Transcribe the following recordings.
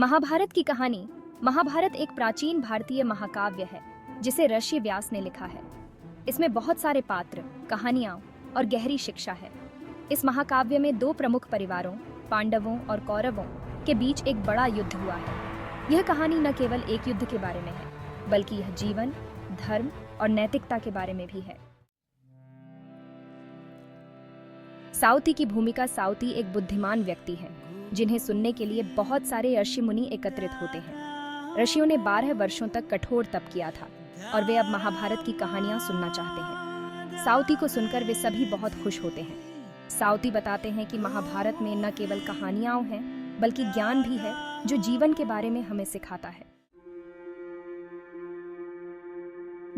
महाभारत की कहानी। महाभारत एक प्राचीन भारतीय महाकाव्य है जिसे ऋषि व्यास ने लिखा है। इसमें बहुत सारे पात्र, कहानियां और गहरी शिक्षा है। इस महाकाव्य में दो प्रमुख परिवारों, पांडवों और कौरवों के बीच एक बड़ा युद्ध हुआ है। यह कहानी न केवल एक युद्ध के बारे में है, बल्कि यह जीवन, धर्म और नैतिकता के बारे में भी है। साउती की भूमिका। साउती एक बुद्धिमान व्यक्ति है जिन्हें सुनने के लिए बहुत सारे ऋषि मुनि एकत्रित होते हैं। ऋषियों ने 12 वर्षों तक कठोर तप किया था और वे अब महाभारत की कहानियां सुनना चाहते हैं। साउती को सुनकर वे सभी बहुत खुश होते हैं। साउती बताते हैं कि महाभारत में न केवल कहानियां हैं, बल्कि ज्ञान भी है जो जीवन के बारे में हमें सिखाता है।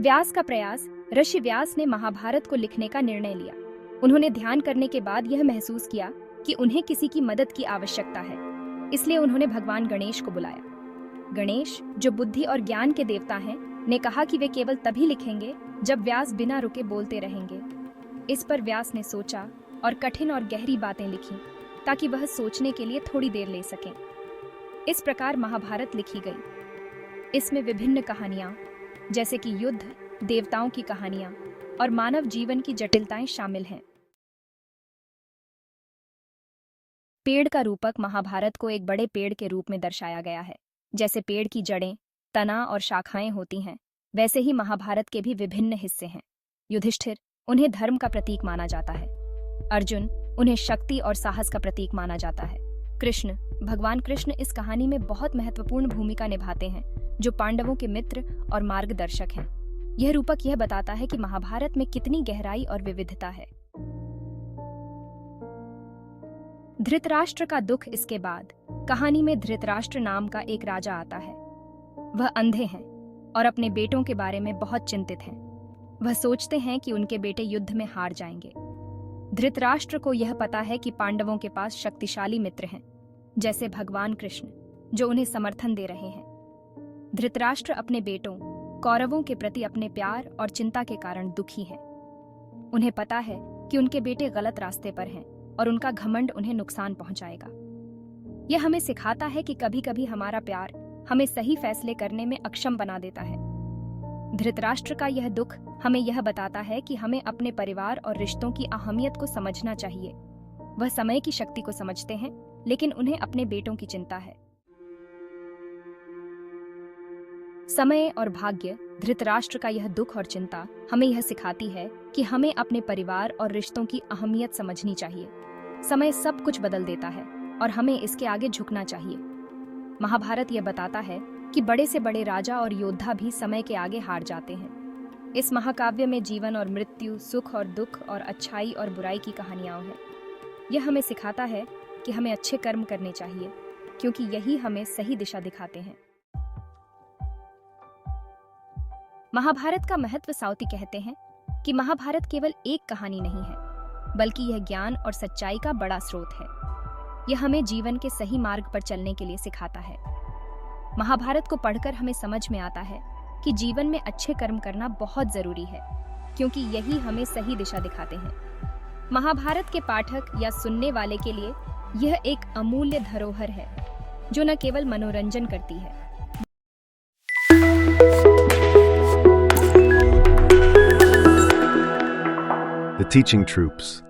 व्यास का प्रयास। ऋषि व्यास ने महाभारत को लिखने का निर्णय लिया। उन्होंने ध्यान करने के बाद यह महसूस किया कि उन्हें किसी की मदद की आवश्यकता है, इसलिए उन्होंने भगवान गणेश को बुलाया। गणेश, जो बुद्धि और ज्ञान के देवता हैं, ने कहा कि वे केवल तभी लिखेंगे जब व्यास बिना रुके बोलते रहेंगे। इस पर व्यास ने सोचा और कठिन और गहरी बातें लिखी ताकि वह सोचने के लिए थोड़ी देर ले सकें। इस प्रकार महाभारत लिखी गई। इसमें विभिन्न कहानियां जैसे कि युद्ध, देवताओं की कहानियां और मानव जीवन की जटिलताएं शामिल हैं। पेड़ का रूपक। महाभारत को एक बड़े पेड़ के रूप में दर्शाया गया है। जैसे पेड़ की जड़ें, तना और शाखाएं होती हैं, वैसे ही महाभारत के भी विभिन्न हिस्से हैं। युधिष्ठिर, उन्हें धर्म का प्रतीक माना जाता है। अर्जुन, उन्हें शक्ति और साहस का प्रतीक माना जाता है। कृष्ण, भगवान कृष्ण इस कहानी में बहुत महत्वपूर्ण भूमिका निभाते हैं, जो पांडवों के मित्र और मार्गदर्शक हैं। यह रूपक यह बताता है कि महाभारत में कितनी गहराई और विविधता है। धृतराष्ट्र का दुख। इसके बाद कहानी में धृतराष्ट्र नाम का एक राजा आता है। वह अंधे हैं और अपने बेटों के बारे में बहुत चिंतित हैं। वह सोचते हैं कि उनके बेटे युद्ध में हार जाएंगे। धृतराष्ट्र को यह पता है कि पांडवों के पास शक्तिशाली मित्र हैं, जैसे भगवान कृष्ण, जो उन्हें समर्थन दे रहे हैं। धृतराष्ट्र अपने बेटों कौरवों के प्रति अपने प्यार और चिंता के कारण दुखी है। उन्हें पता है कि उनके बेटे गलत रास्ते पर हैं और उनका घमंड उन्हें नुकसान पहुंचाएगा। यह हमें सिखाता है कि कभी-कभी हमारा प्यार हमें सही फैसले करने में अक्षम बना देता है। धृतराष्ट्र का यह दुख हमें यह बताता है कि हमें अपने परिवार और रिश्तों की अहमियत को समझना चाहिए। वह समय की शक्ति को समझते हैं, लेकिन उन्हें अपने बेटों की चिंता है। समय और भाग्य। धृतराष्ट्र का यह दुख और चिंता हमें यह सिखाती है कि हमें अपने परिवार और रिश्तों की अहमियत समझनी चाहिए। समय सब कुछ बदल देता है और हमें इसके आगे झुकना चाहिए। महाभारत यह बताता है कि बड़े से बड़े राजा और योद्धा भी समय के आगे हार जाते हैं। इस महाकाव्य में जीवन और मृत्यु, सुख और दुख और अच्छाई और बुराई की कहानियां हैं। यह हमें सिखाता है कि हमें अच्छे कर्म करने चाहिए, क्योंकि यही हमें सही दिशा दिखाते हैं। महाभारत का महत्व। साउती कहते हैं कि महाभारत केवल एक कहानी नहीं है, बल्कि यह ज्ञान और सच्चाई का बड़ा स्रोत है। यह हमें जीवन के सही मार्ग पर चलने के लिए सिखाता है। महाभारत को पढ़कर हमें समझ में आता है कि जीवन में अच्छे कर्म करना बहुत जरूरी है, क्योंकि यही हमें सही दिशा दिखाते हैं। महाभारत के पाठक या सुनने वाले के लिए यह एक अमूल्य धरोहर है, जो न केवल मनोरंजन करती है। The Teaching Troops.